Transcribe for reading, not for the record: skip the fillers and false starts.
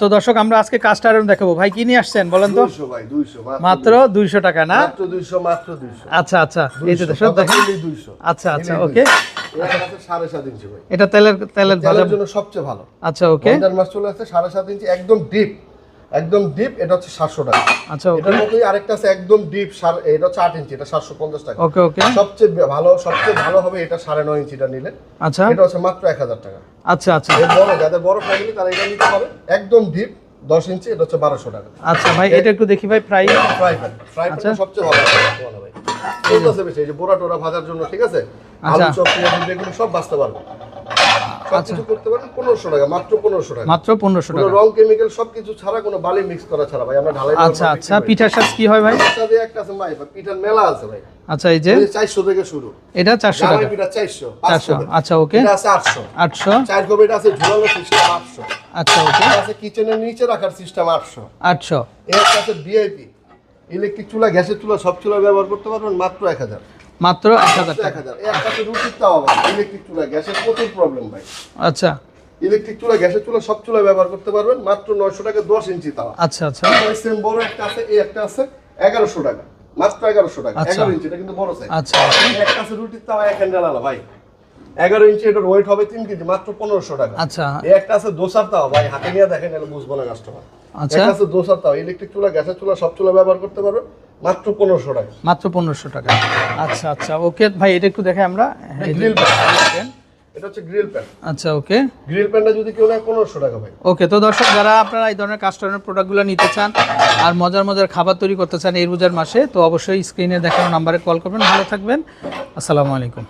তো দর্শক আমরা আজকে কাস্ট আয়রন দেখাবো। ভাই কি নিয়ে আসছেন বলেন তো? 200 ভাই 200 মাত্র 200 টাকা না? মাত্র 200 মাত্র 200। আচ্ছা আচ্ছা, এই যে দর্শক দেখেন 200। আচ্ছা আচ্ছা, ওকে। এটা আছে 7.5 ইঞ্চি ভাই। এটা তেলের ভাজার জন্য সবচেয়ে ভালো। আচ্ছা ওকে। বন্ডার মাছ চলে আসছে 7.5 ইঞ্চি একদম ডিপ, একদম ডিপ। এটা হচ্ছে 700 টাকা। আচ্ছা ওকে। এটার মধ্যে আরেকটা আছে একদম ডিপ, এটা হচ্ছে 8 ইঞ্চি, এটা 750 টাকা। ওকে ওকে। সবচেয়ে ভালো হবে এটা 9.5 ইঞ্চিটা নিলে। আচ্ছা, এটা হচ্ছে মাত্র 1000 টাকা। আচ্ছা আচ্ছা, এই বড় যাদের বড় ফ্যামিলি তারা এটা নিতে পারে, একদম ডিপ 10 ইঞ্চি, এটা হচ্ছে 1200 টাকা। আচ্ছা ভাই, এটা একটু দেখি ভাই। ফ্রাই প্যান সবচেয়ে ভালো ভাই। এটা আছে বেশি, এই যে বোরা টোরা ভাজার জন্য, ঠিক আছে? আলু চপ, পেঁয়াজ, বেগুন সব ভাজতে পারবে, সবকিছু করতে পারবেন। 1500 টাকা, মাত্র 1500 টাকা। মাত্র 1500 টাকা। কোনো রং কেমিক্যাল সবকিছু ছাড়া, কোনো বালি মিক্স করা ছাড়া ভাই আমরা ঢালাই। আচ্ছা আচ্ছা, পিঠার সাথে কি হয় ভাই? এটা দিয়ে একটা আছে ভাই, পিঠার মেলা আছে ভাই। আচ্ছা, এই যে 400 থেকে শুরু। এটা 400 টাকা। পিঠা 400। আচ্ছা ওকে। এটা আছে 800। 800। 4 কপি এটা আছে ঝুলানো সিস্টেম 800। আচ্ছা ওকে। এটা আছে কিচেনের নিচে রাখার সিস্টেম 800। 800। এর আছে ভিআইপি ইলেকট্রিক চুলা, গ্যাসের চুলা, সব চুলা ব্যবহার করতে পারবেন, মাত্র 1000। মাত্র 1000 টাকা। 1000। এই একটা রুটির তাওয়া ভাই, ইলেকট্রিক চুলা, গ্যাসের প্রচুর প্রবলেম ভাই। আচ্ছা, ইলেকট্রিক চুলা, গ্যাসের চুলা, সব চুলা ব্যবহার করতে পারবেন, মাত্র 900 টাকা। 10 ইঞ্চি তাওয়া। আচ্ছা আচ্ছা। সেম বড় একটা আছে, এই একটা আছে 1100 টাকা, মাত্র 1100 টাকা। 11 ইঞ্চি, এটা কিন্তু বড় সাইজ। আচ্ছা, একটা আছে রুটির তাওয়া, এক হ্যান্ডেল আলা ভাই, 11 ইঞ্চি, এটার ওয়েট হবে 3 কেজি, মাত্র 1500 টাকা। আচ্ছা। এই একটা আছে দোসার তাওয়া ভাই, হাতে নিয়ে দেখেন, এলে বুঝবো না কাস্টমার। আচ্ছা, একটা আছে দোসার তাওয়া, ইলেকট্রিক চুলা, গ্যাসের চুলা, সব চুলা ব্যবহার করতে পারবেন, মাত্র 1500 টাকা। মাত্র 1500 টাকা। আচ্ছা আচ্ছা, ওকে ভাই, এটা একটু দেখাই আমরা। গ্রিল প্যান, এটা হচ্ছে গ্রিল প্যান। আচ্ছা ওকে। গ্রিল প্যানটা যদি কেউ নেয় 1500 টাকা ভাই। ওকে, তো দর্শক যারা আপনারা এই ধরনের কাস্টমার প্রোডাক্টগুলো নিতে চান আর মজার মজার খাবার তৈরি করতে চান এই রোজার মাসে, তো অবশ্যই স্ক্রিনে দেখানো নাম্বারে কল করবেন। ভালো থাকবেন, আসসালামু আলাইকুম।